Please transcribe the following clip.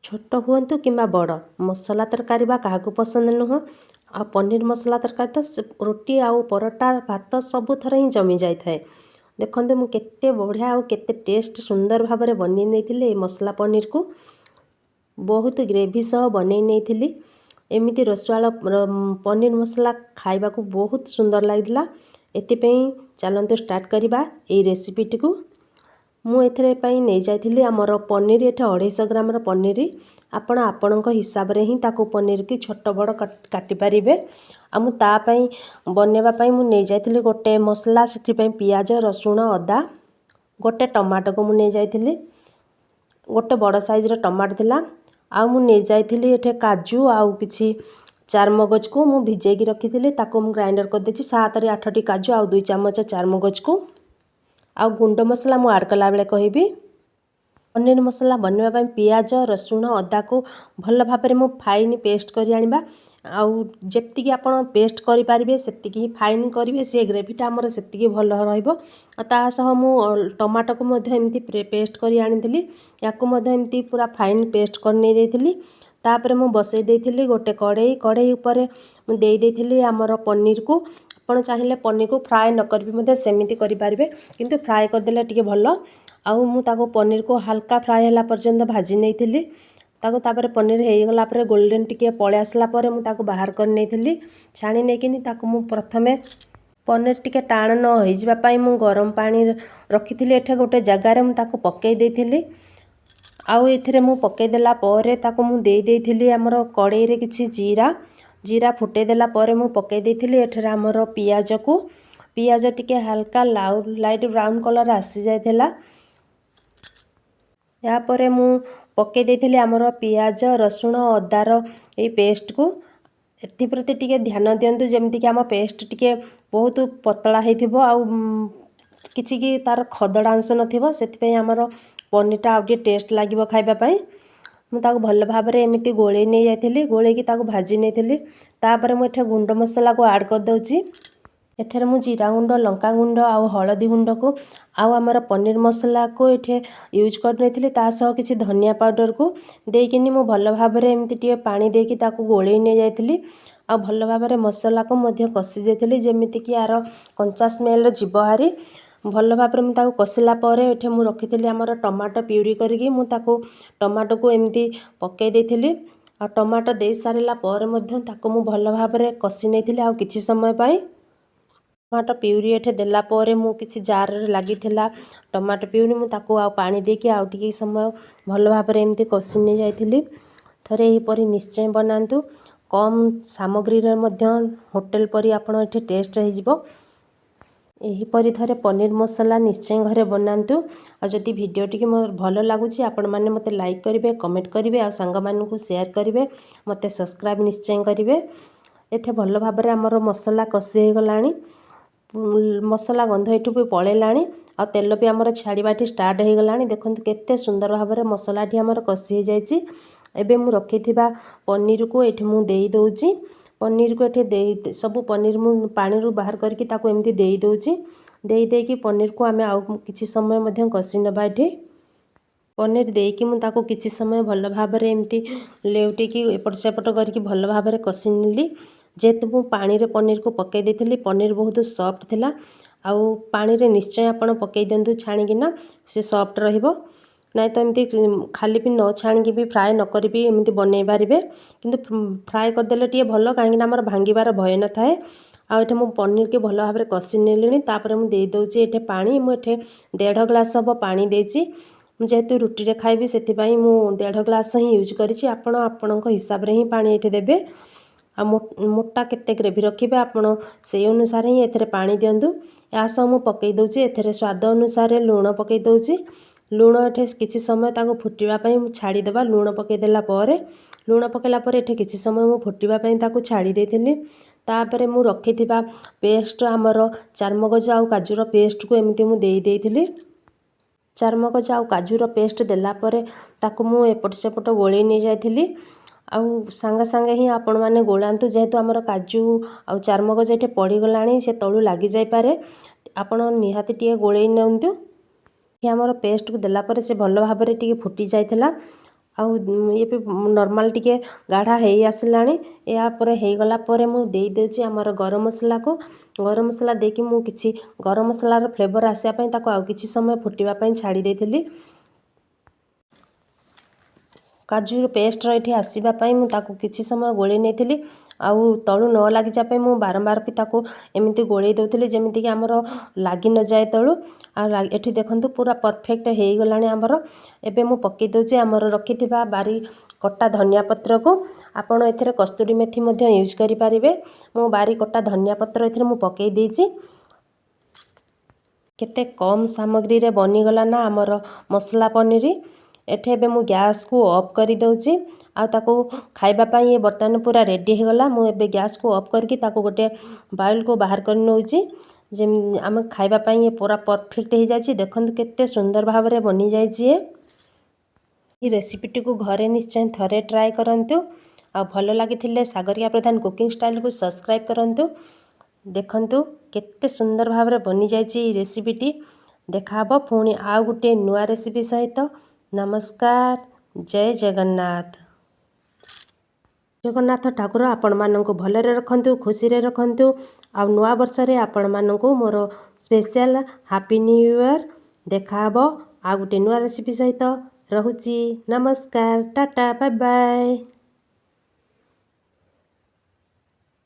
छोट हुअतु कि बड़ मसला तरकारी बा काहाकू पसंद नुह आ पनीर मसला तरकारी तो रोटी आउ परोटा भात सबु थर ही जमी जाए थाए। देखते मु केते बढ़िया आउ केते टेस्ट सुंदर भाव में बन नहीं मसला पनीर को बहुत ग्रेवी सह बन नहीं एमती रसुआल पनीर मसला खाइबा को बहुत सुंदर लगा। एतिपई चलते स्टार्ट करवा ये रेसिपी को मु एथरे पई नहीं जाइथिली हमर पनीर एठे 250 ग्राम पनीर आपण आपणक हिसाब रे ही ताको पनीर की छोट बड़ काटि पारिबे। आ मु ता पई बनेबा पई मु नहीं जाइथिली गोटे मसला सेठी पई पियाज रसुण अदा गोटे टमाटो को मु नहीं जाइथिली गोटे बड़ साइज रो टमाटो थिला। आ मु नहीं जाइथिली एठे काजू आउ किछि चारमगज को मु भिजेकी रखिथिली ताको मु ग्राइंडर कर देछि 7 रे 8 टी काजू आउ 2 चम्मच चारमगज को आउ गुंड मसला मु ऐड कला बेले कहबी। पनीर मसला बनवा पई पियाज रसुण अदा को भल भाव में मु फाइन पेस्ट करि आनिबा आउ जेति कि आपण पेस्ट करि पारिबे सेति कि फाइन करिवे से ग्रेवीटा हमर सेति कि भल रहइबो। ता सह मु टमाटो को मध्य एमती पेस्ट करि आनिथिली याको मध्य एमती पूरा फाइन पेस्ट कर नै देथिली। तापर मु बसई देथिली गोटे कढ़ई ऊपर मु देई देथिली हमर पनीर को आपण चाहिए पनीर को फ्राए न करी मते सेमिति करि पारिबे किंतु फ्राए कर देले टिके भल। आउ मु ताको पनीर को हल्का फ्राए हला पर्यंत भाजी नैथिली ताको तापर पनीर हे गला पर गोल्डन टिके पळे आसला पर मु ताको बाहर कर नैथिली छाणी नेकिनी ताको मु प्रथमे पनीर टिके टाण न होई जिबा पई मु गरम पानी रखिथिली एठे गोटे जगह रे मु ताको पकेई देथिली। आउ एथिरे मु पकेई देला पर ताको मु देई देथिली हमर कढ़ई रे किछि जीरा फुटे देला पर मु पकेई देथिली एठरे हमर पियाज टिके हल्का लाइट ब्राउन कलर आसी जाइथिला। या परे मु पकेई देथिली हमर पियाज रसुण अदार ए पेस्ट को एथि प्रति टिके ध्यान दियंतु जेमति कि हम पेस्ट टिके बहुत पतला हेथिबो आउ किछि कि तार खदड़ा अंश नथिबो सेति पई हमर पनीरटा आउ टिके टेस्ट लागिबो खाइबा पई मु ताको भल भाव में एमती गोले नहीं जाइथिली गोले की ताको भाजी नैथिली। तापर मु एठे गुंड मसला को ऐड कर दउची एथरे मु जीरा गुंड लंका गुंड आउ हळदी गुंड को आउ हमर पनीर मसला को एठे यूज कर नैथिली ता सह किछि धनिया पाउडर को देकिनी मु भल भाव में एमती टिके पानी देकी ताको गोले नहीं जाइथिली आ भल भाव में मसला को मध्य कसी देथिली जेमिति कि यार कंचा स्मेल जीव हारी भल भाव में ताको कसिला पर एठे मु रखिथिली हमर टमाटो प्यूरी करके मु ताको टमाटो को एमती पकेई देथिली आ टमाटो दे सारिला पर मध्य ताको मु भल भाव में कसी नैथिली आ किछि समय पई टमाटो प्यूरी एठे देला पर मु किछि जार रे लागिथिला टमाटो प्यूरी मु ताको आ पानी देकी आ टिके समय भल भाव में एमती कसी नै जाइथिली। थरे एही परी निश्चय बनांतु कम सामग्री रे मध्य होटल परी आपण एठे टेस्ट रहि जिवो। एहीपरी थरे पनीर मसला निश्चय घरे बनातु आ जदि वीडियो टी मोर भल लगुच आपण मैंने मते लाइक करेंगे कमेंट करेंगे आ सांग मानू शेयर करेंगे मते सब्सक्राइब निश्चय करेंगे। एठे भल भाव में आमर मसला कषि हो गलानी मसला गंध एठू भी पलैलानी आ तेल भी आमर छाड़वाटी स्टार्ट हो गलानी देखंतु केते सुंदर भाव में मसलाटी आमर कषि हो जाइए। एबे मु रखिथिबा पनीर को एठे मु देई दउची पनीर को एठे दे सब पनीर मु पानी रू बाहर करके ताको एमती देई दउची देकी पनीर को आमे आउ किछि समय मध्य कषि नबा एठे पनीर देकी मु ताको किछि समय भल भाव में एमती लेउटेकी एपट सेपट करके भल भाव में कषि नेली जेहेतु मु पानी रे पनीर को पकेई देथिली पनीर बहुत सॉफ्ट थिला आउ पानी रे निश्चय आपण पकेई देंतु छाणीकिना से सॉफ्ट रहिबो नहीं तो एमती खाली भी न छाणी भी फ्राए न करी भी एमती बनै पारिबे किंतु फ्राए कर देले टिए भलो काहेकि हमर भांगीबार भय न थाए। आ एठे मु पनीर के भल भाव में कषि नेलिनी तापर मु देई दउची एठे पानी मु एठे 1.5 ग्लास हबो पानी देची जेहेतु रुटी रे खाइबी सेति पई मु 1.5 ग्लास ही यूज करिछि आपण आपणक हिसाब रे ही पानी एठे देबे आ मोटा केते ग्रेवी रखिबे आपण से अनुसार ही एथरे पानी दियंतु। या सब मु पकेई दउची एथरे स्वाद अनुसार लूण पकेई दउची लूण एठे किछि समय ताको फुटिबा पई मु छाड़ी देबा लूण पकेई देला परे लूण पकेला परे एठे किछि समय मु फुटिबा पई ताको छाड़ी देथिली। तापरे मु रखिथिबा पेस्ट हमर चारमगज आउ काजूर पेस्ट को एमती मु देई देथिली चारमगज आउ काजूर पेस्ट देला परे ताको मु एपट सेपट गोळेई नै जाइथिली आउ सांगे सांगे ही आपण माने गोळांतु जेहेतु हमर काजू आउ चारमगज एठे पड़ी गलानी से तळु लागि जाय पारे आपण निहाती टिए गोळेई नंतु कि हमर पेस्ट को देला परे से भल भाव में टिके फुटी जाइथिला ये भी नॉर्मल टिके गाढ़ा हेई आसलानी। या पर हेगला पर मु देई देउची हमर गरम मसला को। गरम मसला देकी मु किछि गरम मसलार फ्लेवर आसिया पई ताको आउ किछि समय फुटिबा पई छाड़ी देइथिली। काजू पेस्ट एठी आसीबा पई मु ताको किछि समय गोळेई नेथिली। आउ तळु न लागि जा पई मु बारंबार भी ताको एमिति गोळेई दउथिली जेमिति कि हमर लागि न जाय तळु। आ एठी देखंतु पूरा परफेक्ट हेई गलानी हमर। एबे मु पक्की दउची हमर रखिथिबा बारी कट्टा धनिया पत्र को। आपण एथिरे कस्तूरी मेथी मध्ये यूज करि पारिबे। मु बारी कट्टा धनिया पत्र एथिरे मु पकेई देइची। केते कम सामग्री रे बनी गला ना हमर मसला पनीर। एठे एबे मु गैस को ऑफ करि दउची। आ ताको खाइबा पई ये बर्तन पूरा रेडी हे गला। मु एबे गैस को ऑफ करके ताको गोटे बाउल को बाहर कर नउची। जे हम खाइबा पई ये पूरा परफेक्ट हे जाची। देखंतु केते सुंदर भाव रे बनी जाईची। ये रेसिपीटी को घरे निश्चय थरे ट्राए करंतु। आ भलो लागिथिले सागरिका प्रधान कुकिंग स्टाइल को सब्सक्राइब करंतु। देखंतु केते सुंदर भाव रे बनी जाईची रेसिपीटी। देखाबो पुणी आ गुटे नुआ रेसिपी सहित। नमस्कार। जय जगन्नाथ। जगन्नाथ ठाकुर आपण माननकु भलरे रखंतु, खुशी रे रखंतु। आ नुआ वर्ष रे आपण माननकु मोर स्पेशल हैप्पी न्यू ईयर। देखाबो आ गुटे नुआ रेसिपी सहित। रहुची। नमस्कार। टाटा। Bye bye.